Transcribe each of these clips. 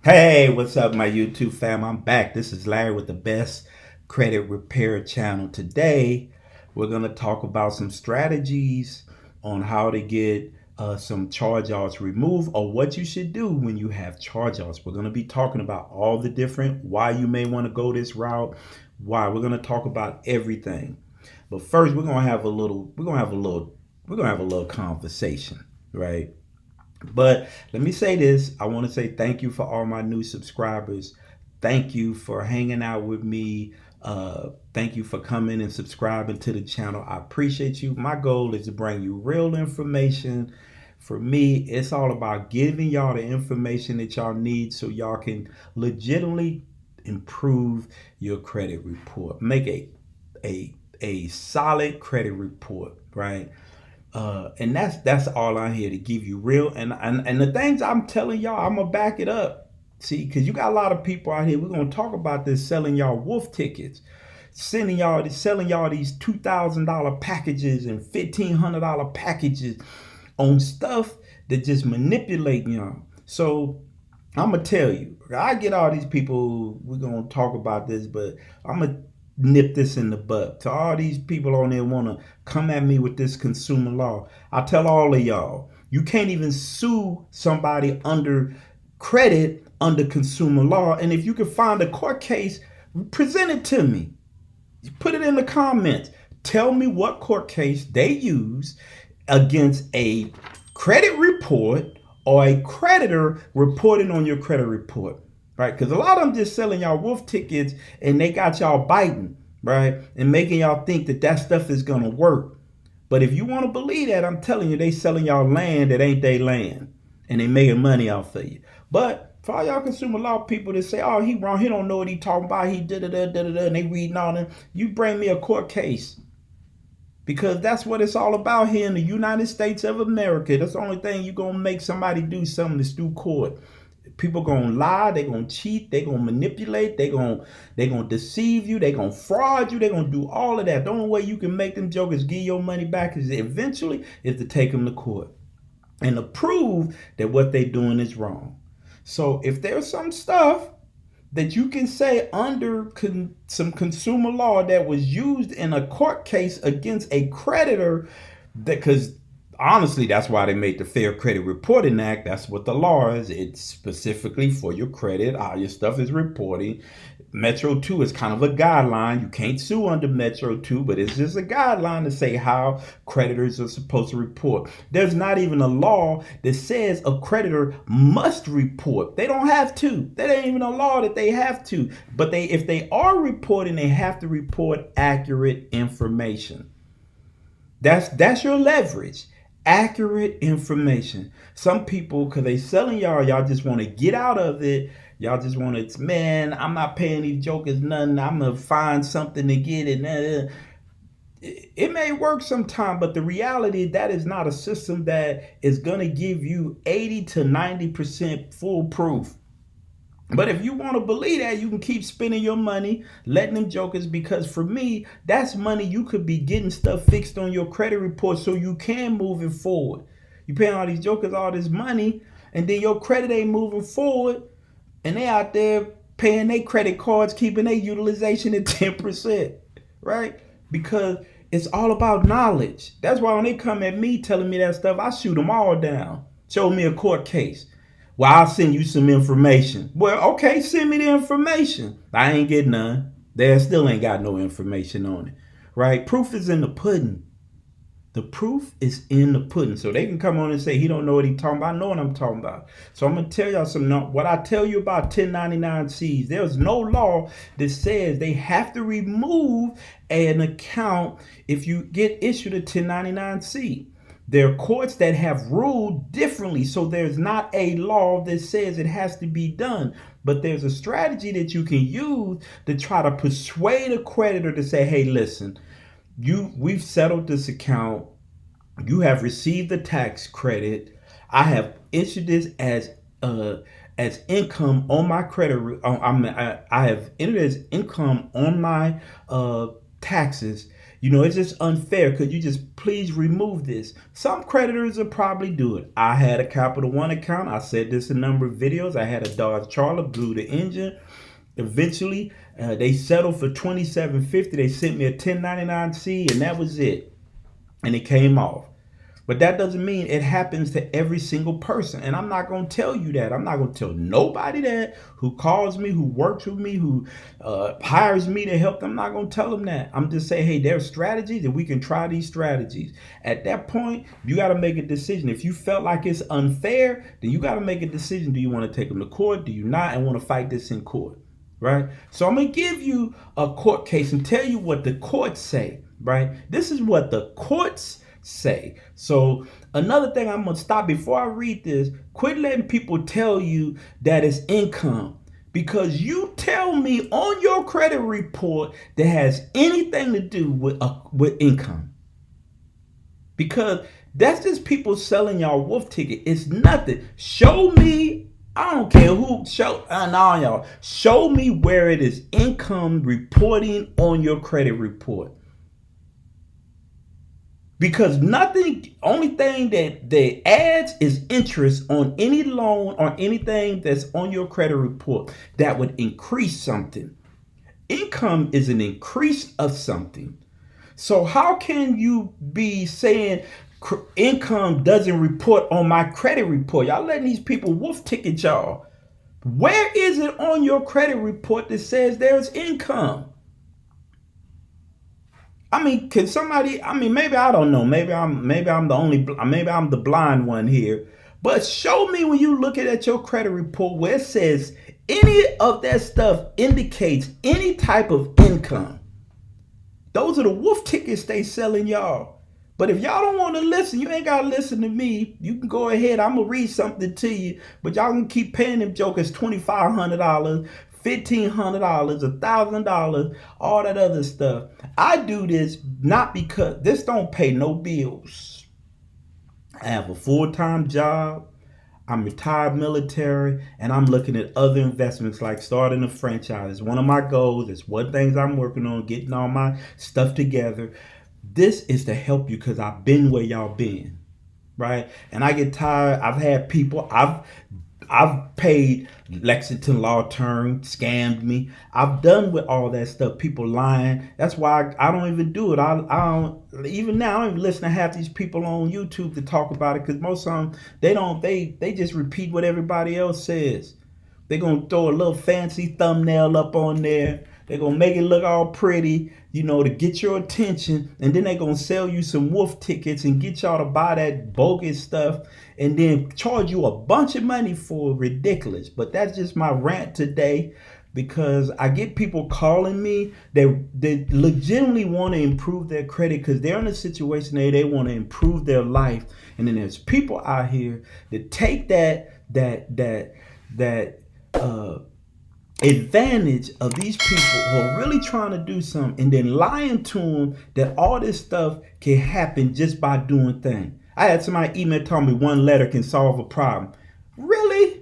Hey, what's up, my YouTube fam? I'm back. This is Larry with the best credit repair channel. Today, we're going to talk about some strategies on how to get some charge-offs removed or what you should do when you have charge-offs. We're going to be talking about all the different, why you may want to go this route, why. We're going to talk about everything. But first, we're going to have a little conversation, right? But let me say this. I want to say thank you for all my new subscribers. Thank you for hanging out with me. Thank you for coming and subscribing to the channel. I appreciate you. My goal is to bring you real information. For me, it's all about giving y'all the information that y'all need so y'all can legitimately improve your credit report. Make a solid credit report, right? And that's all I'm here to give you real and the things I'm telling y'all, I'm gonna back it up. See, because you got a lot of people out here. We're gonna talk about this selling y'all wolf tickets, selling y'all these $2,000 packages and $1,500 packages on stuff that just manipulating y'all. So I'm gonna tell you, I get all these people. We're gonna talk about this, but I'm gonna nip this in the bud. To all these people on there want to come at me with this consumer law, I tell all of y'all, you can't even sue somebody under credit under consumer law. And if you can find a court case, present it to me. Put it in the comments. Tell me what court case they use against a credit report or a creditor reporting on your credit report, right? Because a lot of them just selling y'all wolf tickets and they got y'all biting, right? And making y'all think that that stuff is going to work. But if you want to believe that, I'm telling you, they selling y'all land that ain't they land. And they making money off of you. But for all y'all consumer law people that say, oh, he wrong, he don't know what he talking about, he da-da-da-da-da-da, and they reading all them, you bring me a court case. Because that's what it's all about here in the United States of America. That's the only thing you're going to make somebody do something is through court. People going to lie, they going to cheat, they going to manipulate, they going to deceive you, they going to fraud you, they going to do all of that. The only way you can make them jokers give your money back is eventually is to take them to court and to prove that what they doing is wrong. So if there's some stuff that you can say under some consumer law that was used in a court case against a creditor, that because honestly, that's why they made the Fair Credit Reporting Act. That's what the law is. It's specifically for your credit. All your stuff is reporting. Metro 2 is kind of a guideline. You can't sue under Metro 2, but it's just a guideline to say how creditors are supposed to report. There's not even a law that says a creditor must report. They don't have to. That ain't even a law that they have to. But if they are reporting, they have to report accurate information. That's your leverage. Accurate information. Some people, because they selling y'all just want to get out of it. Y'all just want to, man, I'm not paying these jokers nothing. I'm going to find something to get it. It may work sometime, but the reality, that is not a system that is going to give you 80 to 90% foolproof. But if you want to believe that, you can keep spending your money, letting them jokers, because for me, that's money you could be getting stuff fixed on your credit report so you can move it forward. You paying all these jokers all this money, and then your credit ain't moving forward, and they out there paying their credit cards, keeping their utilization at 10%, right? Because it's all about knowledge. That's why when they come at me telling me that stuff, I shoot them all down. Show me a court case. Well, I'll send you some information. Well, okay, send me the information. I ain't get none. They still ain't got no information on it, right? Proof is in the pudding. The proof is in the pudding. So they can come on and say he don't know what he's talking about. I know what I'm talking about. So I'm going to tell y'all something. What I tell you about 1099-Cs, there's no law that says they have to remove an account if you get issued a 1099-C. There are courts that have ruled differently, so there's not a law that says it has to be done. But there's a strategy that you can use to try to persuade a creditor to say, hey, listen, we've settled this account. You have received the tax credit. I have issued this as income on my credit. I have entered as income on my taxes. It's just unfair. Could you just please remove this? Some creditors will probably do it. I had a Capital One account. I said this in a number of videos. I had a Dodge Charger, blew the engine. Eventually, they settled for $27.50. They sent me a 1099-C, and that was it. And it came off. But that doesn't mean it happens to every single person. And I'm not going to tell you that. I'm not going to tell nobody that who calls me, who works with me, who hires me to help them. I'm not going to tell them that. I'm just saying, hey, there's strategies and we can try these strategies. At that point, you got to make a decision. If you felt like it's unfair, then you got to make a decision. Do you want to take them to court? Do you not? And want to fight this in court? Right? So I'm going to give you a court case and tell you what the courts say. Right? This is what the courts say. So another thing I'm gonna stop before I read this, quit letting people tell you that it's income, because you tell me on your credit report that has anything to do with income, because that's just people selling y'all wolf ticket. It's nothing. Show me. I don't care who show me where it is income reporting on your credit report. Because only thing that adds is interest on any loan or anything that's on your credit report that would increase something. Income is an increase of something. So how can you be saying income doesn't report on my credit report? Y'all letting these people wolf ticket y'all. Where is it on your credit report that says there's income? I mean, can somebody? I mean, maybe I don't know. Maybe I'm the blind one here. But show me when you look at your credit report where it says any of that stuff indicates any type of income. Those are the wolf tickets they selling y'all. But if y'all don't want to listen, you ain't gotta listen to me. You can go ahead. I'm gonna read something to you, but y'all can keep paying them jokers $2,500. $1,500, $1,000, all that other stuff. I do this not because this don't pay no bills. I have a full-time job. I'm retired military, and I'm looking at other investments like starting a franchise. It's one of my goals. It's one things I'm working on, getting all my stuff together. This is to help you because I've been where y'all been, right? And I get tired. I've had people. I've paid Lexington law firm, scammed me. I've done with all that stuff, people lying. That's why I don't even do it. I don't, even now, I don't even listen to half these people on YouTube to talk about it, because most of them, they just repeat what everybody else says. They're going to throw a little fancy thumbnail up on there. They're going to make it look all pretty, to get your attention. And then they're going to sell you some wolf tickets and get y'all to buy that bogus stuff and then charge you a bunch of money for ridiculous. But that's just my rant today, because I get people calling me that legitimately want to improve their credit because they're in a situation they want to improve their life. And then there's people out here that take that advantage of these people who are really trying to do something and then lying to them that all this stuff can happen just by doing things. I had somebody email telling me one letter can solve a problem. Really?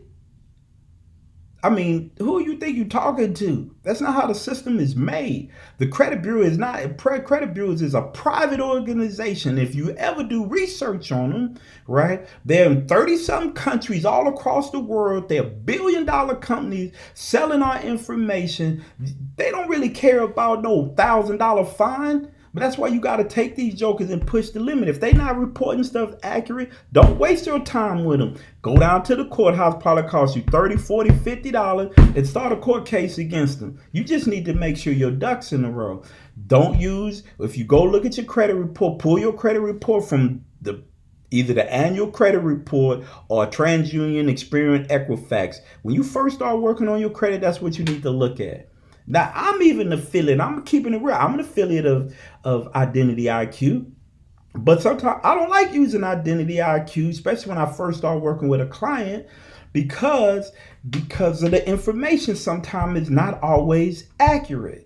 I mean, who you think you're talking to? That's not how the system is made. The credit bureau is not. Credit bureaus is a private organization. If you ever do research on them, right? They're in 30-something countries all across the world. They're billion-dollar companies selling our information. They don't really care about no $1,000 fine. But that's why you got to take these jokers and push the limit. If they not reporting stuff accurate, don't waste your time with them. Go down to the courthouse, probably cost you $30, $40, $50, and start a court case against them. You just need to make sure your ducks in a row. Don't use, if you go look at your credit report, pull your credit report from either the annual credit report or TransUnion, Experian, Equifax. When you first start working on your credit, that's what you need to look at. Now, I'm even an affiliate. I'm keeping it real. I'm an affiliate of Identity IQ. But sometimes I don't like using Identity IQ, especially when I first start working with a client, because of the information sometimes is not always accurate.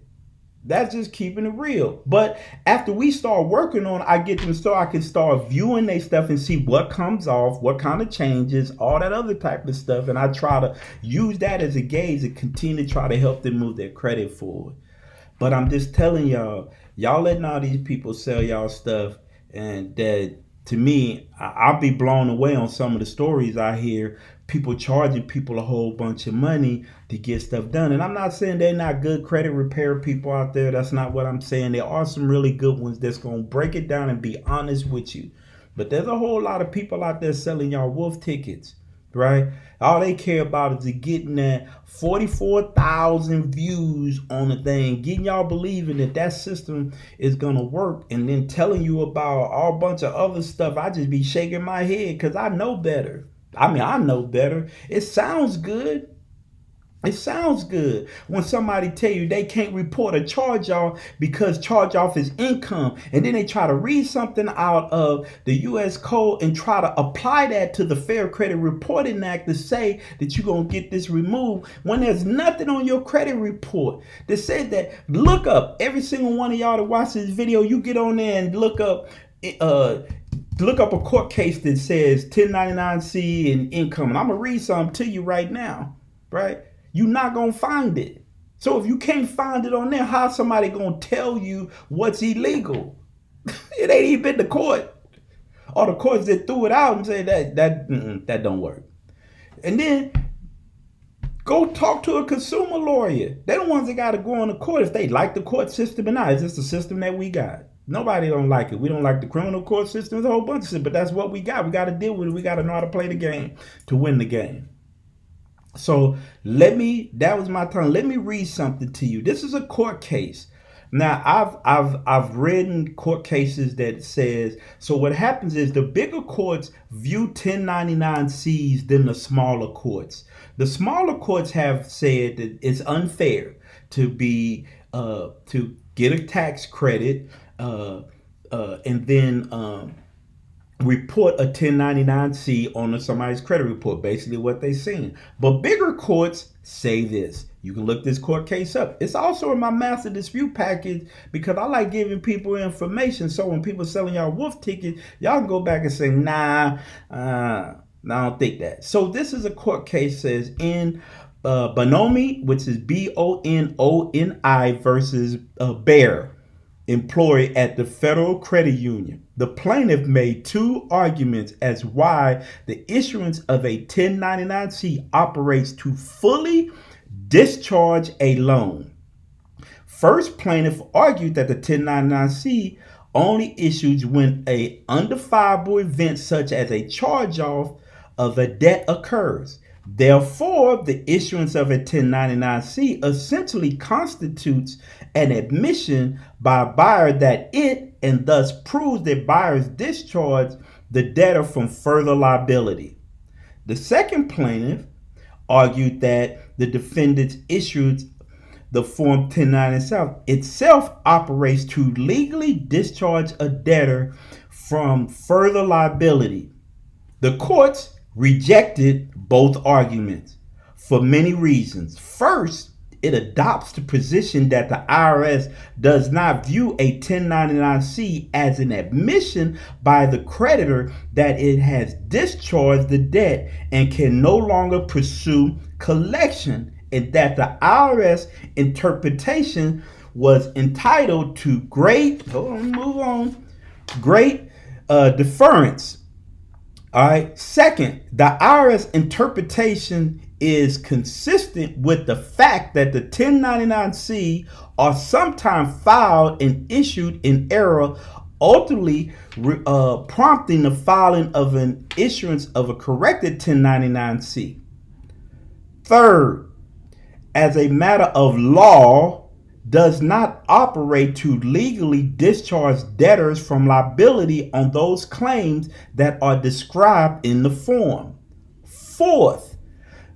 That's just keeping it real. But after we start working on, I can start viewing their stuff and see what comes off, what kind of changes, all that other type of stuff. And I try to use that as a gauge and continue to try to help them move their credit forward. But I'm just telling y'all letting all these people sell y'all stuff, and that to me, I'll be blown away on some of the stories I hear. People charging people a whole bunch of money to get stuff done. And I'm not saying they're not good credit repair people out there. That's not what I'm saying. There are some really good ones that's going to break it down and be honest with you. But there's a whole lot of people out there selling y'all wolf tickets, right? All they care about is getting that 44,000 views on the thing, getting y'all believing that that system is going to work, and then telling you about all bunch of other stuff. I just be shaking my head because I know better. I know better. It sounds good. It sounds good when somebody tell you they can't report a charge off because charge off is income, and then they try to read something out of the U.S. code and try to apply that to the Fair Credit Reporting Act to say that you're going to get this removed when there's nothing on your credit report that says that. Look up every single one of y'all that watch this video. You get on there and look up a court case that says 1099-C and income, and I'm gonna read something to you right now, right? You're not going to find it. So if you can't find it on there, how's somebody going to tell you what's illegal? It ain't even been the court. Or the courts that threw it out and say that don't work. And then go talk to a consumer lawyer. They're the ones that got to go on the court if they like the court system or not. Is this the system that we got? Nobody don't like it. We don't like the criminal court system. There's a whole bunch of shit, but that's what we got. We got to deal with it. We got to know how to play the game to win the game. So that was my turn. Let me read something to you. This is a court case. Now I've read court cases that says, so what happens is the bigger courts view 1099-Cs than the smaller courts. The smaller courts have said that it's unfair to get a tax credit and then report a 1099-C on somebody's credit report, basically what they're saying. But bigger courts say this. You can look this court case up. It's also in my master dispute package because I like giving people information. So when people selling y'all wolf tickets, y'all can go back and say, nah, I don't think that. So this is a court case says in Bonomi, which is Bononi versus Bear, employed at the Federal Credit Union. The plaintiff made two arguments as why the issuance of a 1099-C operates to fully discharge a loan. First, plaintiff argued that the 1099-C only issues when an unverifiable event such as a charge-off of a debt occurs. Therefore, the issuance of a 1099-C essentially constitutes an admission by a buyer that it, and thus proves that buyers discharge the debtor from further liability. The second plaintiff argued that the defendant's issued the Form 1099 itself operates to legally discharge a debtor from further liability. The courts rejected both arguments for many reasons. First, it adopts the position that the IRS does not view a 1099-C as an admission by the creditor that it has discharged the debt and can no longer pursue collection, and that the IRS interpretation was entitled to great deference. All right. Second, the IRS interpretation is consistent with the fact that the 1099-C are sometimes filed and issued in error, ultimately prompting the filing of an issuance of a corrected 1099-C. Third, as a matter of law, does not operate to legally discharge debtors from liability on those claims that are described in the form. Fourth,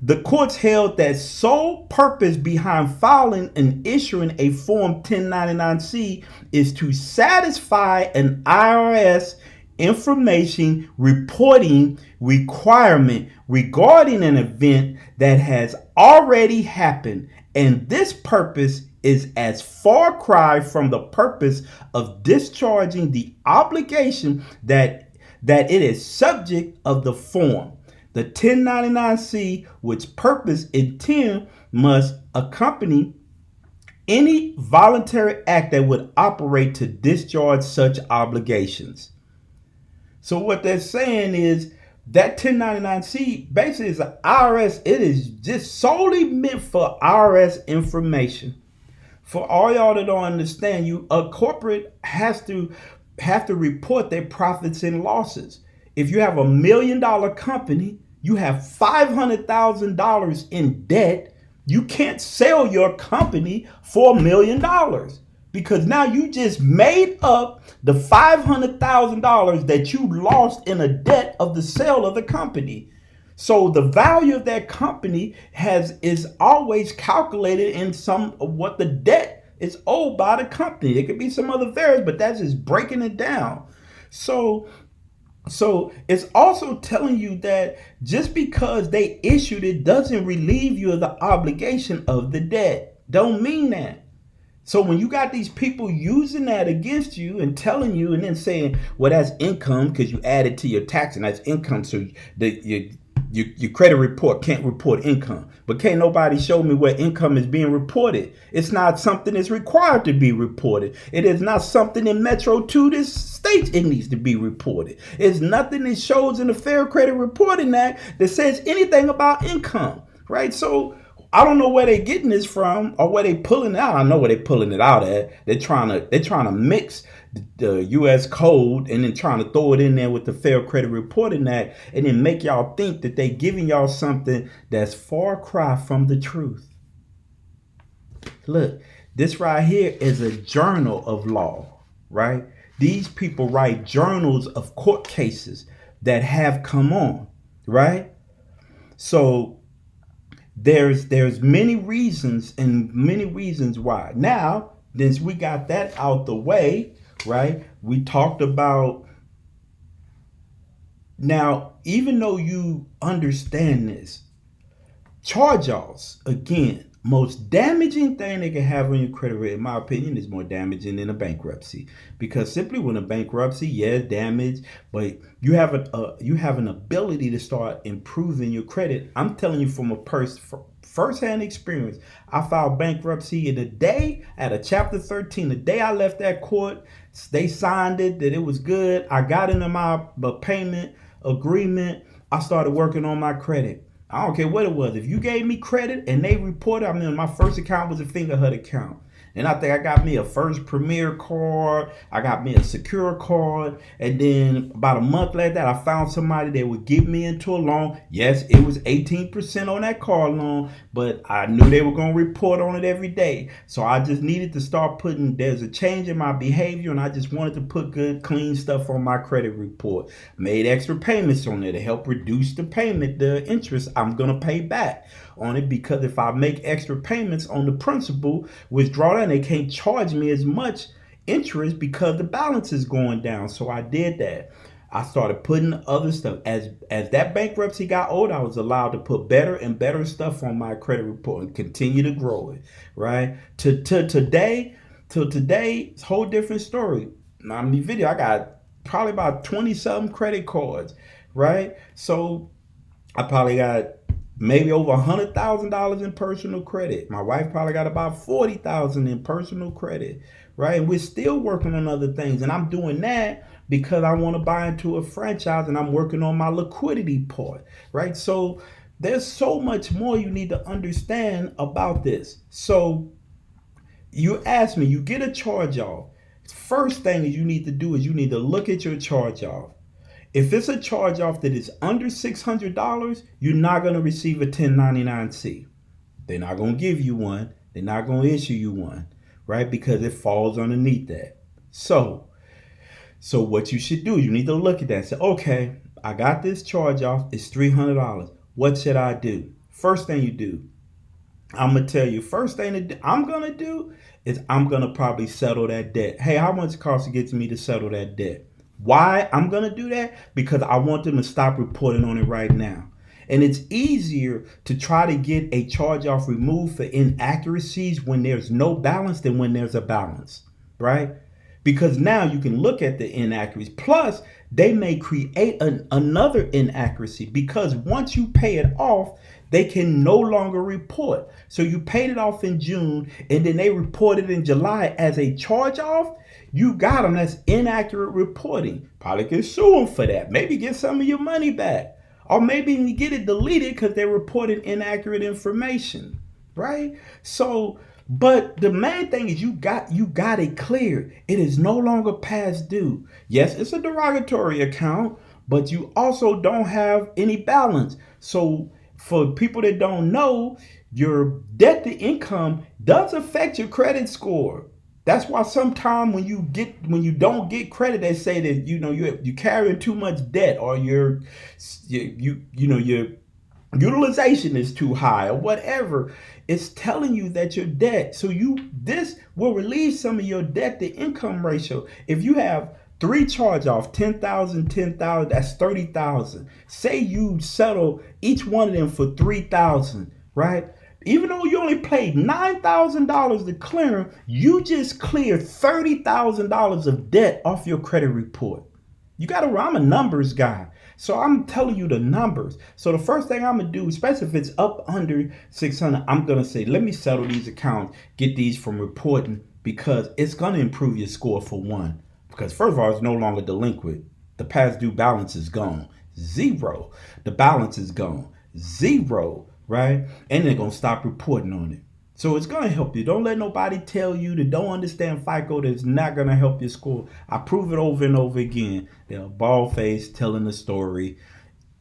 the courts held that sole purpose behind filing and issuing a Form 1099-C is to satisfy an IRS information reporting requirement regarding an event that has already happened, and this purpose is as far cry from the purpose of discharging the obligation that it is subject of the form. The 1099-C, which purpose intend, must accompany Any voluntary act that would operate to discharge such obligations. So what they're saying is that 1099-C basically is an IRS. It is just solely meant for IRS information. For all y'all that don't understand, a corporate has to report their profits and losses. If you have $1 million company, you have $500,000 in debt. You can't sell your company for $1 million because now you just made up the $500,000 that you lost in a debt of the sale of the company. So the value of that company is always calculated in some of what the debt is owed by the company. It could be some other variance, but that's just breaking it down. So it's also telling you that just because they issued it doesn't relieve you of the obligation of the debt. Don't mean that. So when you got these people using that against you and telling you and then saying, well, that's income because you added to your tax and that's income. So your credit report can't report income. But can't nobody show me where income is being reported. It's not something that's required to be reported. It is not something in Metro 2 that states it needs to be reported. It's nothing that shows in the Fair Credit Reporting Act that says anything about income, right? So I don't know where they're getting this from or where they pulling it out. I know where they're pulling it out at. They're trying to mix the U.S. code and then trying to throw it in there with the Fair Credit Reporting Act and then make y'all think that they giving y'all something that's far cry from the truth. Look, this right here is a journal of law, right? These people write journals of court cases that have come on, right? So there's many reasons why. Now, since we got that out the way, right? We talked about now, even though you understand this, charge-offs, again, most damaging thing they can have on your credit rate, in my opinion, is more damaging than a bankruptcy. Because simply when a bankruptcy, yeah, damage, but you have an ability to start improving your credit. I'm telling you from a first-hand experience. I filed bankruptcy in the day at a Chapter 13. The day I left that court, they signed it that it was good. I got into my payment agreement. I started working on my credit. I don't care what it was. If you gave me credit and they reported, I mean, my first account was a Fingerhut account. And I think I got me a First Premier card. I got me a Secure card. And then about a month later that, I found somebody that would give me into a loan. Yes, it was 18% on that car loan, but I knew they were going to report on it every day. So I just needed to start there's a change in my behavior, and I just wanted to put good, clean stuff on my credit report. Made extra payments on there to help reduce the interest I'm going to pay back on it, because if I make extra payments on the principal, withdraw that, they can't charge me as much interest because the balance is going down. So I did that. I started putting other stuff. As that bankruptcy got older, I was allowed to put better and better stuff on my credit report and continue to grow it, right? Till today, it's a whole different story. Now, in the video, I got probably about 20-something credit cards, right? So I probably got maybe over $100,000 in personal credit. My wife probably got about $40,000 in personal credit, right? And we're still working on other things. And I'm doing that because I want to buy into a franchise and I'm working on my liquidity part, right? So there's so much more you need to understand about this. So you ask me, you get a charge off. First thing you need to do is you need to look at your charge off. If it's a charge off that is under $600, you're not going to receive a 1099-C. They're not going to give you one. They're not going to issue you one, right? Because it falls underneath that. So what you should do, you need to look at that and say, okay, I got this charge off. It's $300. What should I do? First thing you do, I'm going to tell you, first thing that I'm going to do is I'm going to probably settle that debt. Hey, how much it costs to get me to settle that debt? Why I'm going to do that? Because I want them to stop reporting on it right now. And it's easier to try to get a charge off removed for inaccuracies when there's no balance than when there's a balance, right? Because now you can look at the inaccuracies. Plus, they may create another inaccuracy, because once you pay it off, they can no longer report. So you paid it off in June and then they reported in July as a charge off. You got them. That's inaccurate reporting. Probably can sue them for that. Maybe get some of your money back. Or maybe you get it deleted because they reported inaccurate information. Right? So, but the main thing is you got it cleared. It is no longer past due. Yes, it's a derogatory account, but you also don't have any balance. So for people that don't know, your debt to income does affect your credit score. That's why sometimes when you don't get credit, they say that you're carrying too much debt, or your utilization is too high, or whatever. It's telling you that your debt. So this will relieve some of your debt to income ratio. If you have 3 charge off, 10,000, 10,000, that's 30,000. Say you settle each one of them for 3,000, right? Even though you only paid $9,000 to clear them, you just cleared $30,000 of debt off your credit report. I'm a numbers guy. So I'm telling you the numbers. So the first thing I'm going to do, especially if it's up under 600, I'm going to say, let me settle these accounts, get these from reporting, because it's going to improve your score for one. Because first of all, it's no longer delinquent. The past due balance is gone. 0. The balance is gone. 0, right? And they're going to stop reporting on it. So it's going to help you. Don't let nobody tell you that don't understand FICO that's not going to help your score. I prove it over and over again. They're bald faced telling the story.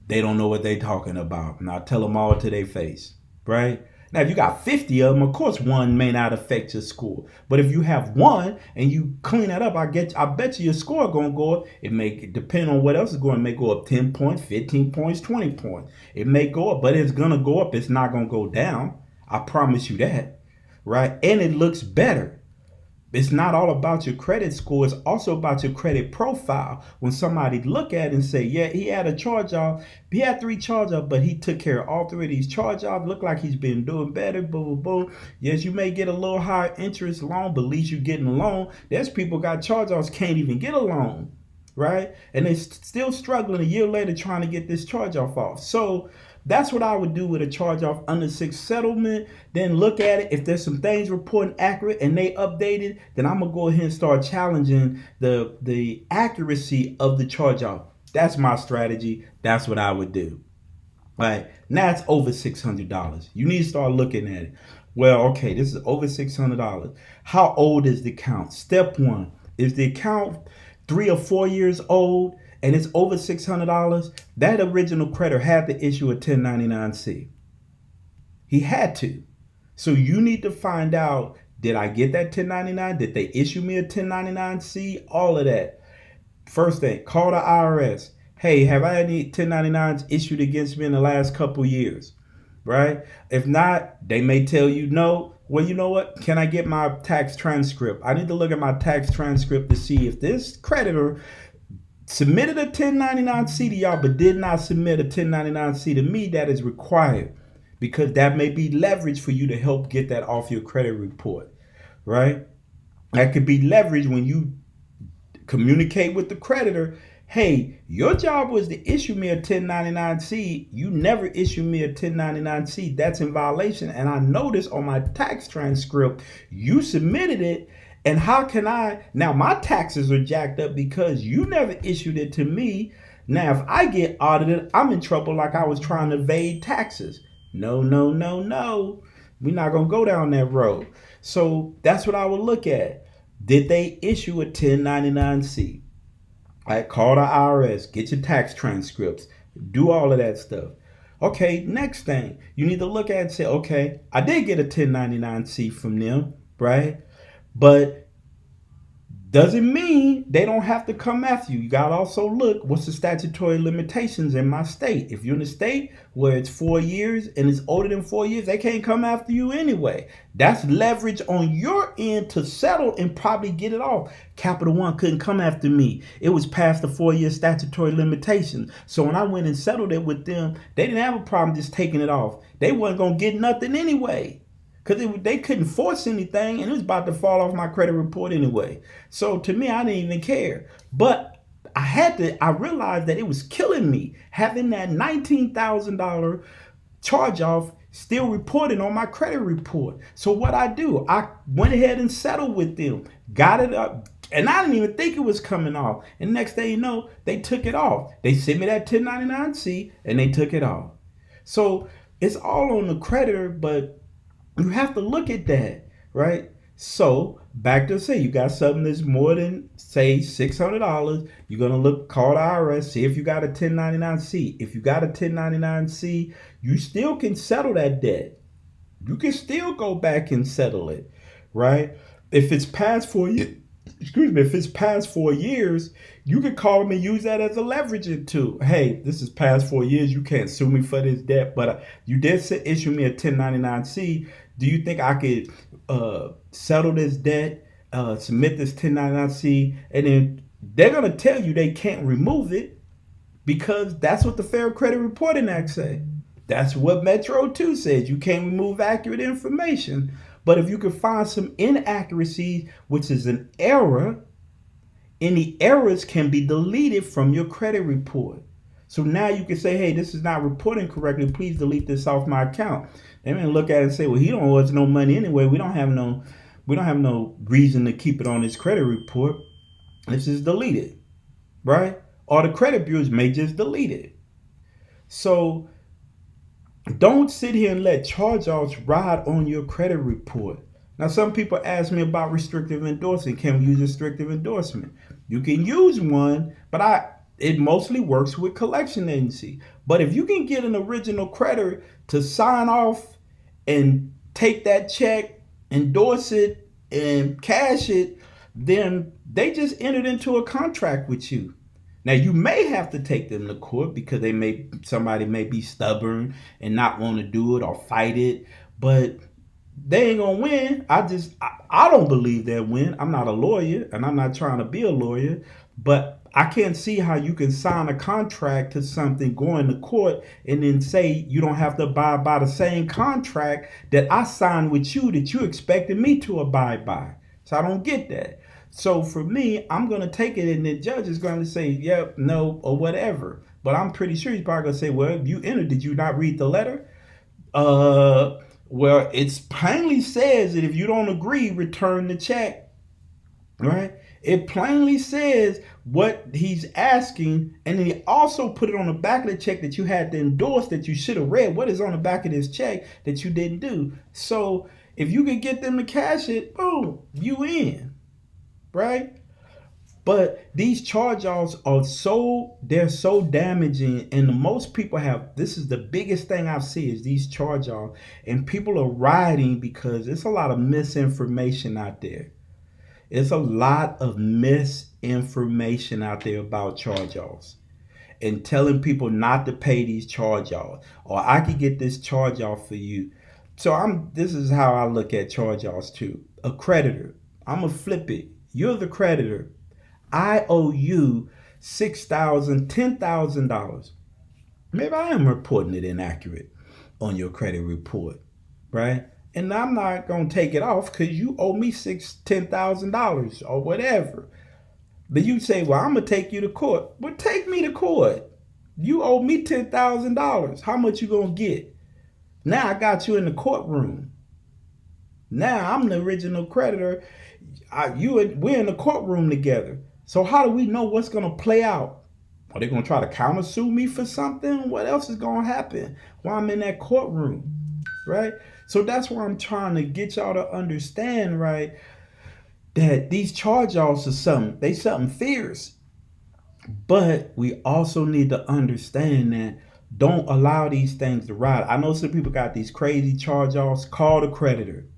They don't know what they're talking about. And I tell them all to their face, right? Now, if you got 50 of them, of course, one may not affect your score. But if you have one and you clean that up, I bet you your score going to go up. It may depend on what else is going. It may go up 10 points, 15 points, 20 points. It may go up, but it's going to go up. It's not going to go down. I promise you that, right? And it looks better. It's not all about your credit score. It's also about your credit profile. When somebody look at it and say, yeah, he had a charge off. He had 3 charge offs, but he took care of all 3 of these charge offs. Look like he's been doing better. Boom, boom, boom. Yes, you may get a little higher interest loan, but at least you're getting a loan. There's people got charge offs, can't even get a loan, right? And they're still struggling a year later trying to get this charge off. So that's what I would do with a charge off under 6 settlement. Then look at it. If there's some things reporting accurate and they updated, then I'm going to go ahead and start challenging the accuracy of the charge off. That's my strategy. That's what I would do. All right. Now it's over $600. You need to start looking at it. Well, okay, this is over $600. How old is the account? Step 1. Is the account 3 or 4 years old and it's over $600, that original creditor had to issue a 1099-C. He had to. So you need to find out, did I get that 1099? Did they issue me a 1099-C? All of that. First thing, call the IRS. Hey, have I had any 1099s issued against me in the last couple years? Right? If not, they may tell you no. Well, you know what? Can I get my tax transcript? I need to look at my tax transcript to see if this creditor submitted a 1099-C to y'all, but did not submit a 1099-C to me. That is required, because that may be leverage for you to help get that off your credit report, right? That could be leverage when you communicate with the creditor. Hey, your job was to issue me a 1099-C. You never issued me a 1099-C. That's in violation. And I noticed on my tax transcript, you submitted it. And how can now my taxes are jacked up because you never issued it to me. Now, if I get audited, I'm in trouble like I was trying to evade taxes. No. We're not going to go down that road. So that's what I would look at. Did they issue a 1099-C? All right, call the IRS, get your tax transcripts, do all of that stuff. Okay, next thing, you need to look at it and say, okay, I did get a 1099-C from them, right? But doesn't mean they don't have to come after you. You got to also look, what's the statutory limitations in my state? If you're in a state where it's 4 years and it's older than 4 years, they can't come after you anyway. That's leverage on your end to settle and probably get it off. Capital One couldn't come after me. It was past the 4-year statutory limitations. So when I went and settled it with them, they didn't have a problem just taking it off. They weren't going to get nothing anyway, because they couldn't force anything, and it was about to fall off my credit report anyway. So to me, I didn't even care. But I realized that it was killing me having that $19,000 charge off still reporting on my credit report. So what I do, I went ahead and settled with them, got it up, and I didn't even think it was coming off. And next thing you know, they took it off. They sent me that 1099-C and they took it off. So it's all on the creditor, but you have to look at that, right? So back to say you got something that's more than say $600. You're gonna call the IRS, see if you got a 1099-C. If you got a 1099-C, you still can settle that debt. You can still go back and settle it, right? If it's past 4 years, if it's past 4 years, you can call them and use that as a leveraging tool. Hey, this is past 4 years. You can't sue me for this debt, but you did issue me a 1099-C. Do you think I could settle this debt, submit this 1099-C, and then they're going to tell you they can't remove it because that's what the Fair Credit Reporting Act says. That's what Metro 2 says. You can't remove accurate information. But if you can find some inaccuracies, which is an error, any errors can be deleted from your credit report. So now you can say, hey, this is not reporting correctly. Please delete this off my account. They may look at it and say, well, he don't owe us no money anyway. We don't have no reason to keep it on his credit report. Let's just delete it, right? Or the credit bureaus may just delete it. So don't sit here and let charge-offs ride on your credit report. Now, some people ask me about restrictive endorsement. Can we use restrictive endorsement? You can use one, but it mostly works with collection agency. But if you can get an original creditor to sign off and take that check, endorse it, and cash it, then they just entered into a contract with you. Now you may have to take them to court because somebody may be stubborn and not want to do it or fight it, but they ain't gonna win. I don't believe they'll win. I'm not a lawyer and I'm not trying to be a lawyer, but I can't see how you can sign a contract to something, going to court, and then say you don't have to abide by the same contract that I signed with you that you expected me to abide by. So I don't get that. So for me, I'm going to take it and the judge is going to say, yep, no, or whatever. But I'm pretty sure he's probably going to say, well, you entered, did you not read the letter? Well, it plainly says that if you don't agree, return the check, right? It plainly says what he's asking, and then he also put it on the back of the check that you had to endorse, that you should have read what is on the back of this check that you didn't do. So if you could get them to cash it, boom, you in. Right? But these charge-offs they're so damaging, and most people this is the biggest thing I've seen is these charge-offs, and people are riding because there's a lot of misinformation out there. It's a lot of misinformation out there about charge-offs and telling people not to pay these charge-offs, or I could get this charge-off for you. So this is how I look at charge-offs too. A creditor, I'm gonna flip it. You're the creditor. I owe you $6,000, $10,000. Maybe I am reporting it inaccurate on your credit report, right? And I'm not gonna take it off because you owe me $10,000 or whatever. But you say, well, I'm gonna take you to court. Well, take me to court. You owe me $10,000. How much you gonna get? Now I got you in the courtroom. Now I'm the original creditor. We're in the courtroom together. So how do we know what's going to play out? Are they going to try to countersue me for something? What else is going to happen while I'm in that courtroom, right? So that's why I'm trying to get y'all to understand, right, that these charge-offs are something fierce. But we also need to understand that don't allow these things to ride. I know some people got these crazy charge-offs. Call the creditor.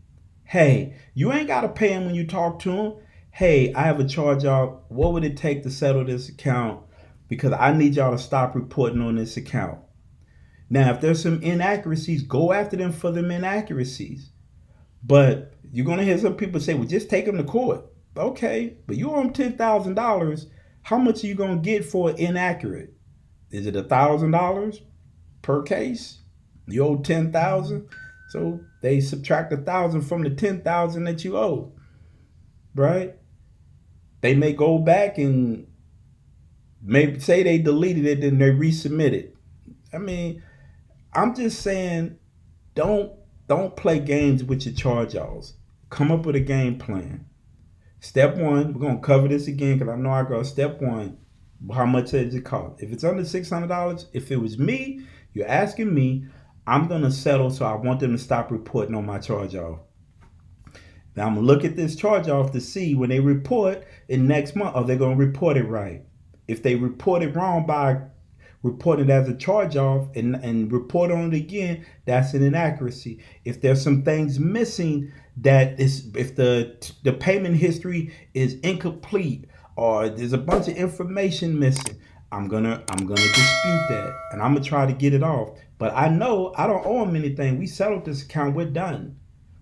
Hey, you ain't got to pay him when you talk to him. Hey, I have a charge off. What would it take to settle this account? Because I need y'all to stop reporting on this account. Now, if there's some inaccuracies, go after them for them inaccuracies. But you're going to hear some people say, well, just take them to court. Okay, but you owe them $10,000. How much are you going to get for inaccurate? Is it $1,000 per case? You owe $10,000. So they subtract $1,000 from the $10,000 that you owe, right? They may go back and Maybe say they deleted it, then they resubmit it. I mean, I'm just saying, don't don't play games with your charge-offs. Come up with a game plan. Step one, we're gonna cover this again because I know I go. Step one, how much does it cost? If it's under $600, if it was me, you're asking me, I'm gonna settle. So I want them to stop reporting on my charge-off. Now I'm gonna look at this charge-off to see when they report in next month, are they gonna report it right? If they report it wrong by reporting it as a charge-off and report on it again, that's an inaccuracy. If there's some things missing, that is, if the payment history is incomplete or there's a bunch of information missing, I'm gonna dispute that and I'm gonna try to get it off. But I know I don't owe them anything. We settled this account. We're done.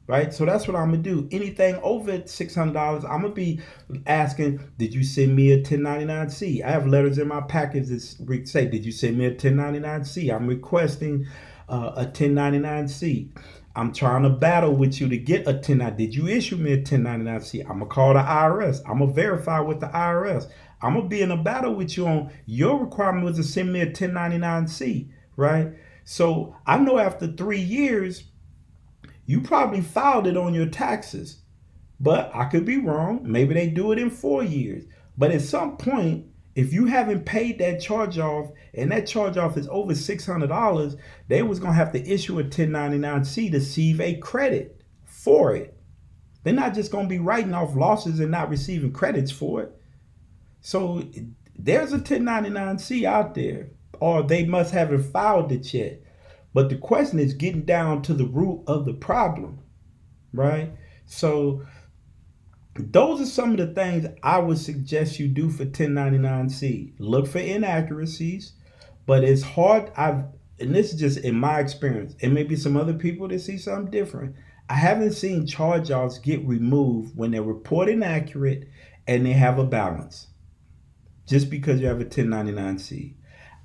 Right, so that's what I'm gonna do. Anything over $600, I'm gonna be asking, did you send me a 1099-C? I have letters in my package that say, did you send me a 1099-C? I'm requesting a 1099-C. I'm trying to battle with you to get a 1099. Did you issue me a 1099-C? I'm gonna call the IRS. I'm gonna verify with the IRS. I'm gonna be in a battle with you on your requirement was to send me a 1099-C. Right. So I know after 3 years you probably filed it on your taxes, but I could be wrong. Maybe they do it in 4 years. But at some point, if you haven't paid that charge off and that charge off is over $600, they was gonna have to issue a 1099-C to receive a credit for it. They're not just gonna be writing off losses and not receiving credits for it. So there's a 1099-C out there, or they must haven't filed it yet. But the question is getting down to the root of the problem, right? So those are some of the things I would suggest you do for 1099-C. Look for inaccuracies, but it's hard. And this is just in my experience. It may be some other people that see something different. I haven't seen charge-offs get removed when they're reported inaccurate and they have a balance, just because you have a 1099-C.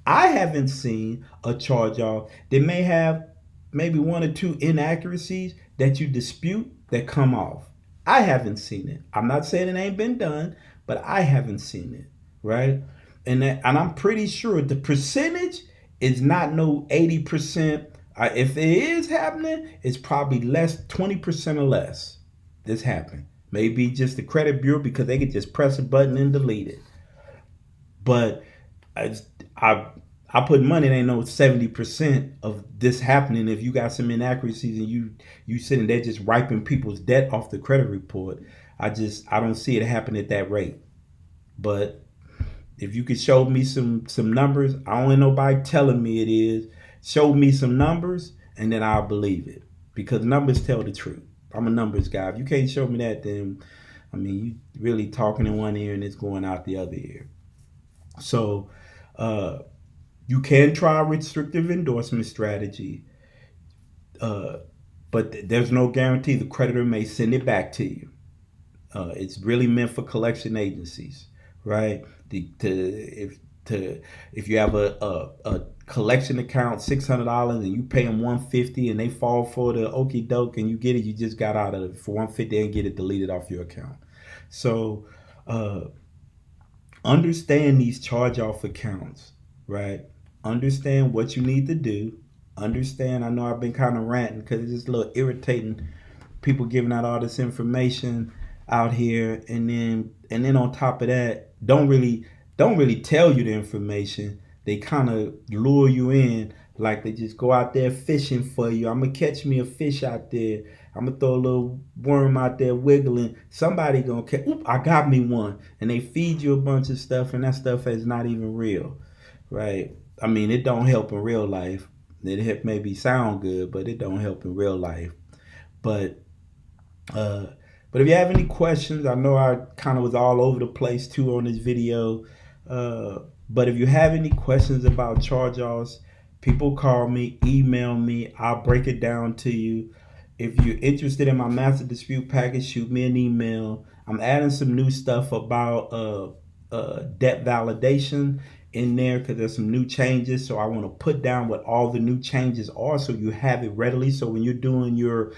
I haven't seen a charge off that may have maybe one or two inaccuracies that you dispute that come off. I haven't seen it. I'm not saying it ain't been done, but I haven't seen it, right? And I'm pretty sure the percentage is not no 80%. If it is happening, it's probably less, 20% or less. This happened. Maybe just the credit bureau because they could just press a button and delete it. But I put money, it ain't no 70% of this happening. If you got some inaccuracies and you sitting there just wiping people's debt off the credit report, I don't see it happen at that rate. But if you could show me some numbers, I don't want nobody telling me it is. Show me some numbers and then I'll believe it. Because numbers tell the truth. I'm a numbers guy. If you can't show me that, then you really talking in one ear and it's going out the other ear. So you can try a restrictive endorsement strategy, but there's no guarantee the creditor may send it back to you. It's really meant for collection agencies, right? If you have a collection account, $600, and you pay them $150, and they fall for the okie doke, and you get it, you just got out of it for $150 and get it deleted off your account. So understand these charge-off accounts, right? Understand what you need to do. Understand, I know I've been kind of ranting because it's just a little irritating, people giving out all this information out here, and then on top of that, don't really tell you the information. They kind of lure you in, like they just go out there fishing for you. I'm gonna catch me a fish out there. I'm gonna throw a little worm out there wiggling. Somebody gonna catch. Oop, I got me one, and they feed you a bunch of stuff, and that stuff is not even real, right? It don't help in real life. It maybe sound good, but it don't help in real life. But if you have any questions, I know I kind of was all over the place too on this video. But if you have any questions about charge-offs, people call me, email me. I'll break it down to you. If you're interested in my master dispute package, shoot me an email. I'm adding some new stuff about debt validation in there because there's some new changes. So I want to put down what all the new changes are so you have it readily. So when you're doing your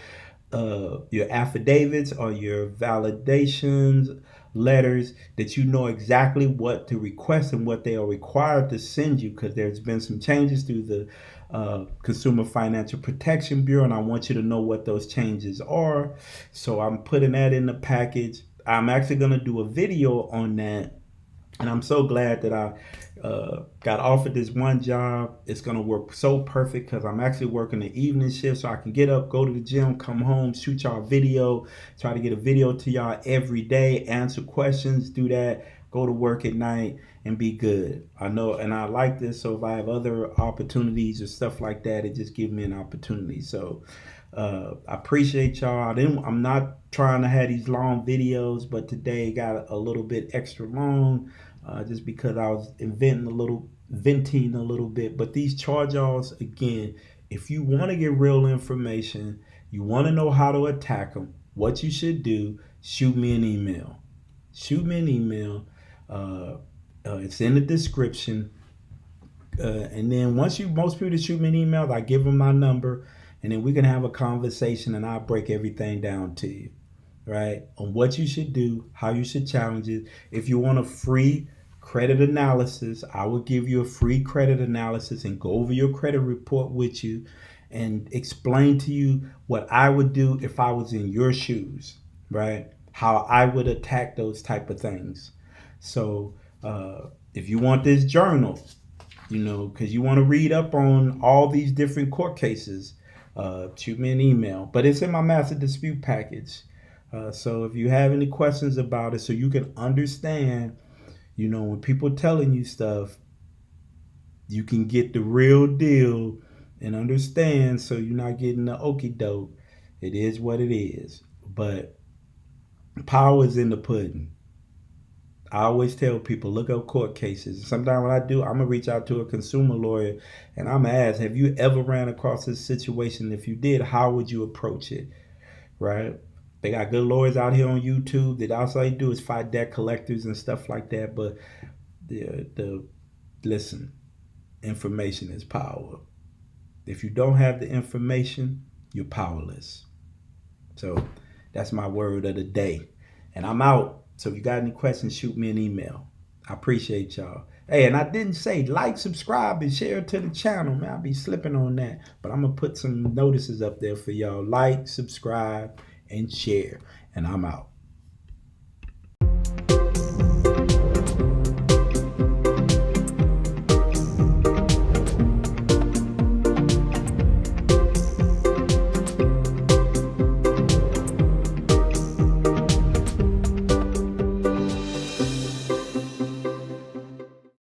your affidavits or your validations letters, that you know exactly what to request and what they are required to send you, because there's been some changes through the Consumer Financial Protection Bureau, and I want you to know what those changes are. So I'm putting that in the package. I'm actually going to do a video on that, and I'm so glad that I got offered this one job. It's gonna work so perfect because I'm actually working the evening shift, so I can get up, go to the gym, come home, shoot y'all a video, try to get a video to y'all every day, answer questions, do that, go to work at night, and be good. I know, and I like this. So if I have other opportunities or stuff like that, it just gives me an opportunity. So I appreciate y'all. I'm not trying to have these long videos, but today got a little bit extra long, just because I was venting a little bit. But these charge-offs, again, if you want to get real information, you want to know how to attack them, what you should do, shoot me an email. Shoot me an email. It's in the description. And then most people that shoot me an email, I give them my number, and then we can have a conversation, and I'll break everything down to you, right? On what you should do, how you should challenge it. If you want a free credit analysis, I will give you a free credit analysis and go over your credit report with you and explain to you what I would do if I was in your shoes, right? How I would attack those type of things. So if you want this journal, because you want to read up on all these different court cases, shoot me an email. But it's in my master dispute package. So if you have any questions about it, so you can understand, when people telling you stuff, you can get the real deal and understand, so you're not getting the okie doke. It is what it is. But power is in the pudding. I always tell people, look up court cases. Sometimes when I do, I'm going to reach out to a consumer lawyer and I'm going to ask, have you ever ran across this situation? If you did, how would you approach it? Right? They got good lawyers out here on YouTube that all they do is fight debt collectors and stuff like that. But listen, information is power. If you don't have the information, you're powerless. So that's my word of the day. And I'm out. So if you got any questions, shoot me an email. I appreciate y'all. Hey, and I didn't say like, subscribe, and share to the channel, man. I'll be slipping on that. But I'm going to put some notices up there for y'all. Like, subscribe, and share. And I'm out.